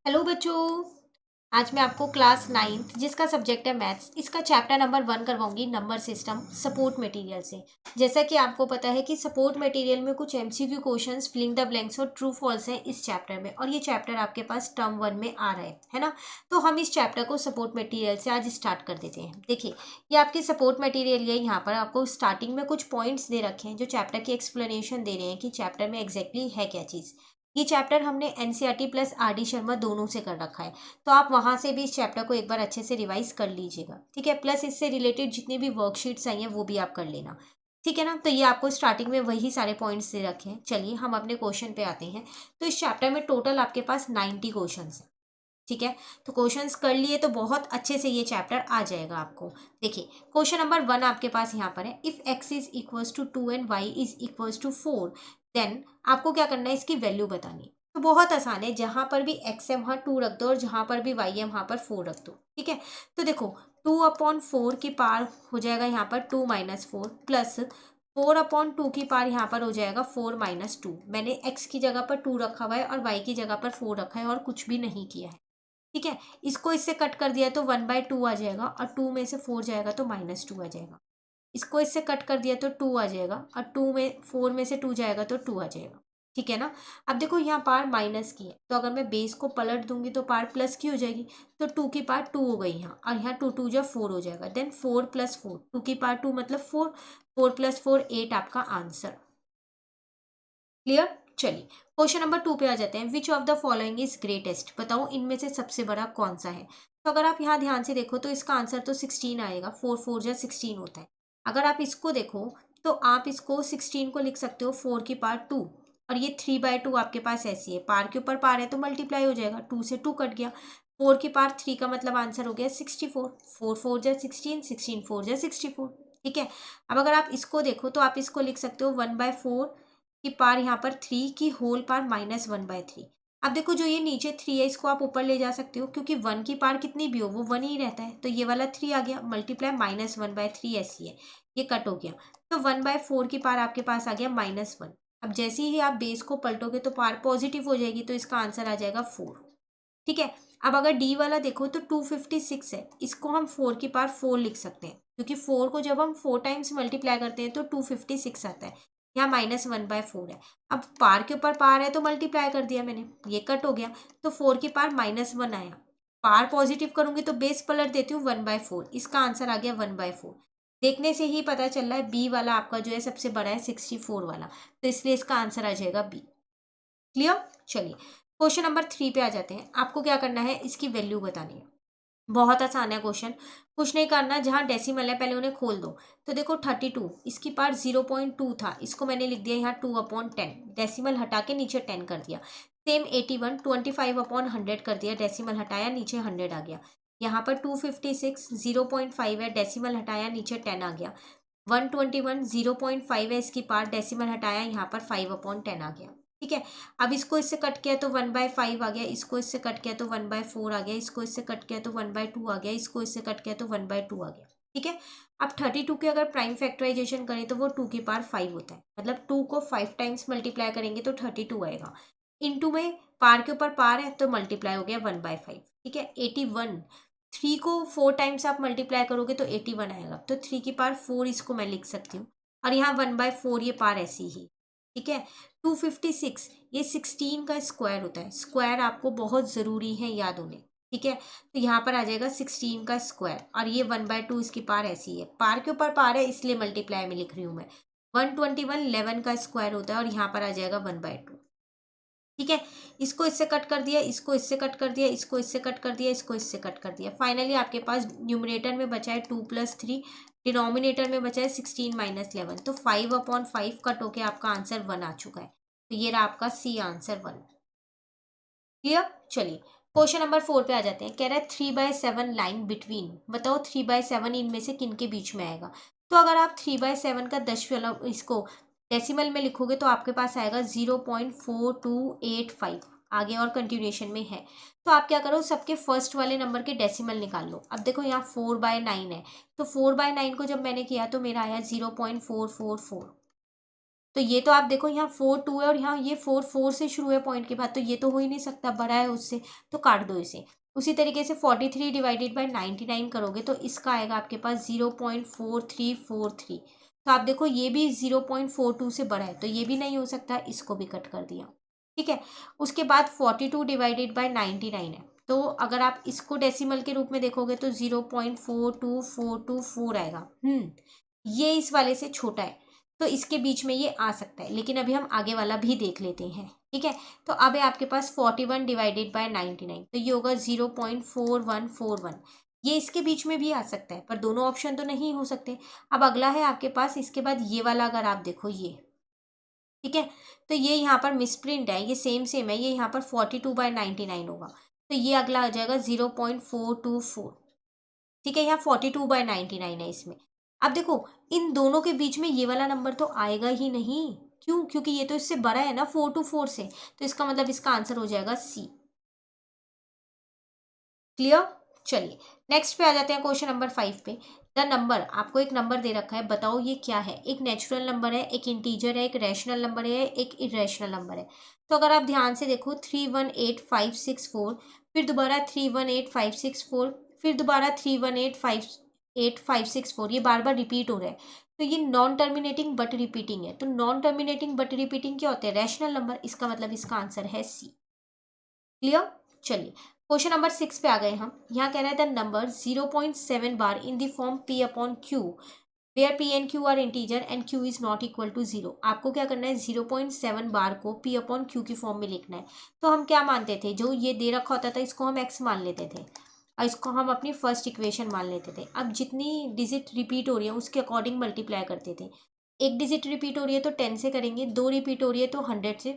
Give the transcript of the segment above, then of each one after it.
Hello बच्चों। आज मैं आपको क्लास नाइन्थ जिसका सब्जेक्ट है मैथ्स, इसका चैप्टर नंबर 1 करवाऊंगी, नंबर सिस्टम सपोर्ट मटेरियल से। जैसा कि आपको पता है कि सपोर्ट मटेरियल में कुछ MCQ questions, filling the blanks और ट्रू फॉल्स हैं इस चैप्टर में, और ये चैप्टर आपके पास टर्म 1 में आ रहा है ना। तो हम इस चैप्टर को सपोर्ट मटेरियल से आज स्टार्ट कर देते हैं। देखिए, ये आपकी सपोर्ट मटेरियल है। यहाँ पर आपको स्टार्टिंग में कुछ पॉइंट्स दे रखे हैं जो चैप्टर की एक्सप्लेनेशन दे रहे हैं कि चैप्टर में एग्जैक्टली है क्या चीज़। ये चैप्टर हमने एनसीईआरटी प्लस आरडी शर्मा दोनों से कर रखा है, तो आप वहाँ से भी इस चैप्टर को एक बार अच्छे से रिवाइज कर लीजिएगा, ठीक है। प्लस इससे रिलेटेड जितनी भी वर्कशीट्स आई हैं वो भी आप कर लेना, ठीक है ना। तो ये आपको स्टार्टिंग में वही सारे पॉइंट्स दे रखे हैं। चलिए हम अपने क्वेश्चन पे आते हैं। तो इस चैप्टर में टोटल आपके पास 90 क्वेश्चन है, ठीक है। तो क्वेश्चंस कर लिए तो बहुत अच्छे से ये चैप्टर आ जाएगा आपको। देखिए, क्वेश्चन नंबर 1 आपके पास यहाँ पर है, if x is equals to 2 and y is equals to 4, then आपको क्या करना है, इसकी वैल्यू बतानी है। तो बहुत आसान है, जहां पर भी x है वहां 2 रख दो, और जहां पर भी y है वहां पर 4 रख दो, ठीक है। तो देखो, 2/4 की पार हो जाएगा यहाँ पर 2 माइनस 4, प्लस 4/2 की पार यहाँ पर हो जाएगा 4 माइनस 2। मैंने x की जगह पर 2 रखा हुआ है और y की जगह पर 4 रखा है और कुछ भी नहीं किया है, ठीक है। इसको इससे कट कर दिया तो 1/2 आ जाएगा, और 2 में से 4 जाएगा तो -2 आ जाएगा। इसको इससे कट कर दिया तो 2 आ जाएगा, और 4 में से 2 जाएगा तो 2 आ जाएगा, ठीक है ना। अब देखो, यहाँ पार माइनस की है, तो अगर मैं बेस को पलट दूंगी तो पार प्लस की हो जाएगी। तो 2 की पार 2 हो गई यहाँ, और यहाँ 2 2 जब 4 हो जाएगा। देन 4 + 4, 2 की पार 2 मतलब 4, 4 + 4 8 आपका आंसर। क्लियर। चलिए, क्वेश्चन नंबर 2 पे आ जाते हैं। Which of the following is greatest, बताओ इनमें से सबसे बड़ा कौन सा है। तो अगर आप यहाँ ध्यान से देखो तो इसका आंसर तो 16 आएगा। 4 4 जा 16 होता है। अगर आप इसको देखो तो आप इसको 16 को लिख सकते हो 4 की पार 2, और ये 3/2 आपके पास ऐसी है, पार के ऊपर पार है तो मल्टीप्लाई हो जाएगा, 2 से 2 कट गया। 4 की पार 3 का मतलब आंसर हो गया 64। 4 4 जा 16, 16 4 जा 64, ठीक है। अब अगर आप इसको देखो तो आप इसको लिख सकते हो 1/4 की पार यहाँ पर 3 की होल पार -1/3। अब देखो, जो ये नीचे 3 है इसको आप ऊपर ले जा सकते हो, क्योंकि 1 की पार कितनी भी हो वो 1 ही रहता है। तो ये वाला 3 आ गया, मल्टीप्लाई -1/3 ऐसी है, ये कट हो गया। तो 1/4 की पार आपके पास आ गया -1। अब जैसे ही आप बेस को पलटोगे तो पार पॉजिटिव हो जाएगी, तो इसका आंसर आ जाएगा 4, ठीक है। अब अगर डी वाला देखो तो 256 है, इसको हम 4 की पार 4 लिख सकते हैं, क्योंकि 4 को जब हम 4 टाइम्स मल्टीप्लाई करते हैं तो 256 आता है। यहाँ -1/4 है। अब पार के ऊपर पार है तो मल्टीप्लाई कर दिया मैंने, ये कट हो गया। तो 4 की पार -1 आया, पार पॉजिटिव करूंगी तो बेस पलट देती हूँ 1/4, इसका आंसर आ गया 1/4। देखने से ही पता चल रहा है बी वाला आपका जो है सबसे बड़ा है, 64 वाला, तो इसलिए इसका आंसर आ जाएगा बी। क्लियर। चलिए, क्वेश्चन नंबर 3 पे आ जाते हैं। आपको क्या करना है, इसकी वैल्यू बतानी है। बहुत आसान है क्वेश्चन, कुछ नहीं करना। जहाँ डेसिमल है पहले उन्हें खोल दो। तो देखो, 32 इसकी पार्ट 0.2 था, इसको मैंने लिख दिया यहाँ 2/10, डेसिमल हटा के नीचे 10 कर दिया। सेम 81 25/100 कर दिया, डेसिमल हटाया नीचे 100 आ गया। यहाँ पर 256 0.5 है, डेसिमल हटाया नीचे 10 आ गया। 121 0.5 है इसकी पार्ट, डेसिमल हटाया यहाँ पर 5/10 आ गया, ठीक है। अब इसको इससे कट किया तो 1/5 आ गया, इसको इससे कट किया तो 1/4 आ गया, इसको इससे कट किया तो 1/2 आ गया, इसको इससे कट किया तो 1/2 आ गया, ठीक है। अब 32 के अगर प्राइम फैक्टराइजेशन करें तो वो 2 की पावर 5 होता है, मतलब 2 को 5 टाइम्स मल्टीप्लाई करेंगे तो 32 आएगा। इंटू में पार के ऊपर पार है तो मल्टीप्लाई हो गया 1/5, ठीक है। 81, 3 को 4 टाइम्स आप मल्टीप्लाई करोगे तो 81 आएगा, तो 3 की पावर 4 इसको मैं लिख सकती हूँ, और यहाँ 1/4 ये पार ऐसी ही, ठीक है। 256 ये 16 का स्क्वायर होता है, स्क्वायर आपको बहुत ज़रूरी है याद होने, ठीक है। तो यहाँ पर आ जाएगा 16 का स्क्वायर, और ये 1/2 इसकी पार ऐसी है, पार के ऊपर पार है इसलिए मल्टीप्लाई में लिख रही हूँ मैं। 121 11 का स्क्वायर होता है, और यहाँ पर आ जाएगा 1/2, ठीक है। इसको इससे कट कर दिया, इसको इससे कट कर दिया, इसको इससे कट कर दिया, इसको इससे कट कर दिया। फाइनली आपके पास न्यूमरेटर में बचा है 2 + 3, डिनोमिनेटर में बचा है 16 - 11, तो 5/5 कट होके आपका आंसर 1 आ चुका है। तो ये रहा आपका सी आंसर 1। क्लियर। चलिए, क्वेश्चन नंबर 4 पे आ जाते हैं। कह रहा है 3/7 लाइन बिटवीन, बताओ 3/7 इनमें से किन के बीच में आएगा। तो अगर आप 3/7 का दशमलव इसको डेसिमल में लिखोगे तो आपके पास आएगा 0.4285, आगे और कंटिन्यूएशन में है। तो आप क्या करो, सबके फर्स्ट वाले नंबर के डेसिमल निकाल लो। अब देखो, यहाँ 4/9 है, तो 4/9 को जब मैंने किया तो मेरा आया 0.444, तो ये तो आप देखो यहाँ 4 2 है और यहाँ ये 4 4 से शुरू है पॉइंट के बाद, तो ये तो हो ही नहीं सकता, बड़ा है उससे, तो काट दो इसे। उसी तरीके से 43 डिवाइडेड बाय 99 करोगे तो इसका आएगा आपके पास 0.4343। तो आप देखो ये भी 0.42 से बड़ा है, तो ये भी नहीं हो सकता, इसको भी कट कर दिया। ठीक है, उसके बाद 42 डिवाइडेड बाय 99 है, तो अगर आप इसको डेसिमल के रूप में देखोगे तो 0.42424 आएगा। ये इस वाले से छोटा है, तो इसके बीच में ये आ सकता है, लेकिन अभी हम आगे वाला भी देख लेते हैं। ठीक है, तो अब है आपके पास 41 डिवाइडेड बाय 99, तो ये होगा 0.4141। ये इसके बीच में भी आ सकता है, पर दोनों ऑप्शन तो नहीं हो सकते। अब अगला है आपके पास इसके बाद ये वाला, अगर आप देखो ये, ठीक है, तो ये यहाँ पर मिसप्रिंट है, ये सेम सेम है, ये यहाँ पर 42/99 होगा, तो ये अगला आ जाएगा 0.424। ठीक है, यहाँ 42/99 है इसमें। अब देखो इन दोनों के बीच में ये वाला नंबर तो आएगा ही नहीं, क्यों? क्योंकि ये तो इससे बड़ा है ना 424 से, तो इसका मतलब इसका आंसर हो जाएगा सी। क्लियर? चलिए नेक्स्ट पे आ जाते हैं, क्वेश्चन नंबर 5 पे। द नंबर, आपको एक नंबर दे रखा है, बताओ ये क्या है। एक नेचुरल नंबर है, एक इंटीजर है, एक रैशनल नंबर है, एक इरेशनल नंबर है। तो अगर आप ध्यान से देखो 318564, फिर दोबारा 318564, फिर दोबारा 318564, ये बार बार रिपीट हो रहा है, तो ये नॉन टर्मिनेटिंग बट रिपीटिंग है। तो नॉन टर्मिनेटिंग बट रिपीटिंग क्या होते हैं? Rational number. इसका मतलब इसका आंसर है सी। क्लियर? चलिए क्वेश्चन नंबर 6 पे आ गए हम। यहाँ कह रहा है the number 0.7 bar in the form p upon q where p and q are integer and q is not equal to 0। आपको क्या करना है? 0.7 बार को p अपॉन क्यू की फॉर्म में लिखना है। तो हम क्या मानते थे, जो ये दे रखा होता था इसको हम x मान लेते थे और इसको हम अपनी फर्स्ट इक्वेशन मान लेते थे। अब जितनी डिजिट रिपीट हो रही है उसके अकॉर्डिंग मल्टीप्लाई करते थे। एक डिजिट रिपीट हो रही है तो 10 से करेंगे, 2 रिपीट हो रही है तो 100 से,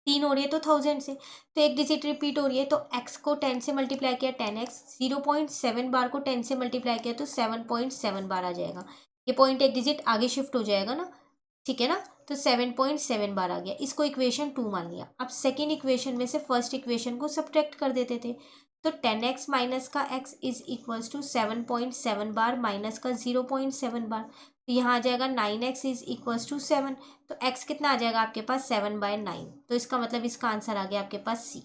3 हो रही है तो 1000 से, तो एक डिजिट रिपीट हो रही है तो x को 10 से मल्टीप्लाई किया 10x, 0.7 बार को 10 से मल्टीप्लाई किया तो 7.7 बार आ जाएगा। ये पॉइंट एक डिजिट आगे शिफ्ट हो जाएगा ना, ठीक है ना, तो 7.7 बार आ गया। इसको इक्वेशन 2 मान लिया। अब सेकेंड इक्वेशन में से फर्स्ट इक्वेशन को सब्ट्रैक्ट कर देते थे, तो 10x माइनस का x is equals to 7.7 bar minus का 0.7 बार, तो यहाँ आ जाएगा 9x इज इक्वल्स टू 7। तो x कितना आ जाएगा आपके पास? 7/9। तो इसका मतलब इसका आंसर आ गया आपके पास सी।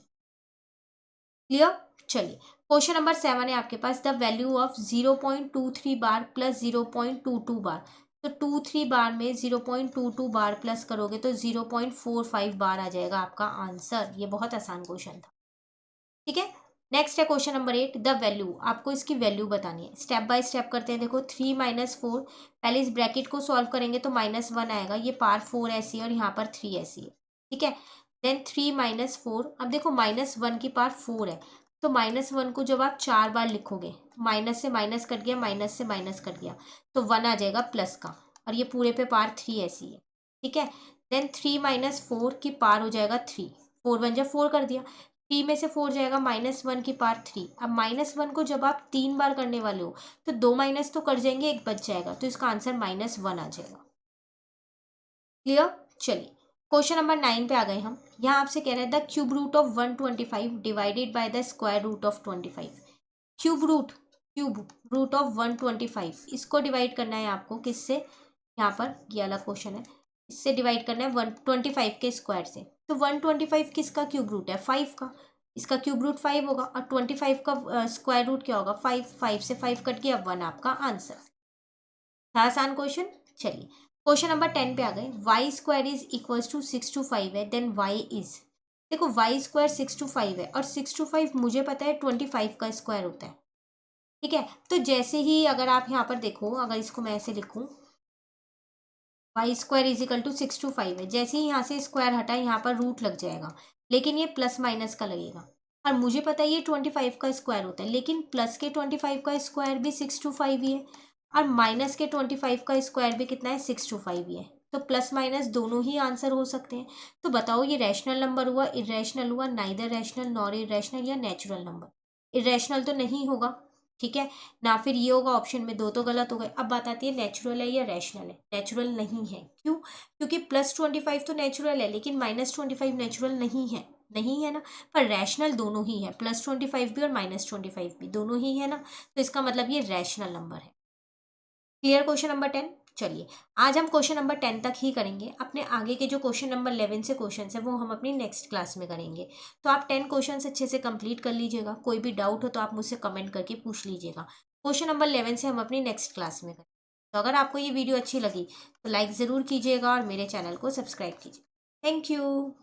क्लियर? चलिए क्वेश्चन नंबर 7 है आपके पास, the value of 0.23 bar plus 0.22 bar. तो 23 बार में 0.22 बार प्लस करोगे तो 0.45 बार आ जाएगा आपका आंसर। ये बहुत आसान क्वेश्चन था। ठीक है, नेक्स्ट है क्वेश्चन नंबर 8, द वैल्यू। आपको इसकी वैल्यू बतानी है। स्टेप बाय स्टेप करते हैं। देखो 3 - 4, पहले इस ब्रैकेट को सॉल्व करेंगे तो -1 आएगा, ये पार 4 ऐसी है और यहाँ पर 3 ऐसी है। ठीक है, देन 3 - 4, अब देखो -1 की पार 4 है, तो -1 को जब आप 4 बार लिखोगे, माइनस से माइनस कट गया, माइनस से माइनस कट गया, तो 1 आ जाएगा प्लस का, और ये पूरे पे पार 3 ऐसी है। ठीक है, देन 3 - 4 की पार हो जाएगा 3, 4 1 जा 4 कर दिया, 3 में से 4 जाएगा, -1 की पार 3। अब -1 को जब आप 3 बार करने वाले हो तो 2 माइनस तो कट जाएंगे, एक बच जाएगा, तो इसका आंसर -1 आ जाएगा। क्लियर? चलिए क्वेश्चन नंबर 9 पे आ गए हम। यहाँ आपसे कह रहे हैं the cube root of 125 divided by the square root of 25। Cube root of 125, इसको डिवाइड करना है आपको किससे? यहाँ पर ये वाला क्वेश्चन है, इससे डिवाइड करना है 125 के स्क्वायर से। तो 125 किसका क्यूब रूट है? 5 का, इसका क्यूब रूट 5 होगा, और 25 का स्क्वायर रूट क्या होगा? 5, 5 से 5 कट गया, 1 आपका आंसर। था आसान क्वेश्चन। चलिए क्वेश्चन नंबर 10 पे आ गए। Y square is equals to 6 to 5 है, देन वाई इज, देखो वाई स्क्वायर 6 to 5 है और 6 to 5 मुझे पता है 25 का स्क्वायर होता है। ठीक है, तो जैसे ही अगर आप यहाँ पर देखो, अगर इसको मैं ऐसे लिखूँ, y square is equal to 6 to 5 है, जैसे ही यहाँ से स्क्वायर हटा यहाँ पर रूट लग जाएगा, लेकिन ये प्लस माइनस का लगेगा, और मुझे पता है ये 25 का स्क्वायर होता है, लेकिन प्लस के 25 का स्क्वायर भी 6 to 5 ही है, और माइनस के 25 का स्क्वायर भी कितना है? 6 to 5 ही है, तो प्लस माइनस दोनों ही आंसर हो सकते हैं। तो बताओ ये रैशनल नंबर हुआ, इरेशनल हुआ? नाइदर रैशनल नॉर इरेशनल, या नेचुरल नंबर? इरेशनल तो नहीं होगा, ठीक है ना, फिर ये होगा ऑप्शन में, दो तो गलत हो गए। अब बात आती है नेचुरल है या रैशनल है। नेचुरल नहीं है, क्यों? क्योंकि +25 तो नेचुरल है, लेकिन -25 नेचुरल नहीं है, नहीं है ना। पर रैशनल दोनों ही है, +25 भी और -25 भी दोनों ही है ना, तो इसका मतलब ये रैशनल नंबर है। क्लियर? Question number 10। चलिए, आज हम क्वेश्चन नंबर 10 तक ही करेंगे। अपने आगे के जो क्वेश्चन नंबर 11 से क्वेश्चन है वो हम अपनी नेक्स्ट क्लास में करेंगे। तो आप 10 क्वेश्चन अच्छे से कंप्लीट कर लीजिएगा। कोई भी डाउट हो तो आप मुझसे कमेंट करके पूछ लीजिएगा। क्वेश्चन नंबर 11 से हम अपनी नेक्स्ट क्लास में करेंगे। तो अगर आपको ये वीडियो अच्छी लगी तो लाइक ज़रूर कीजिएगा और मेरे चैनल को सब्सक्राइब कीजिए। Thank you.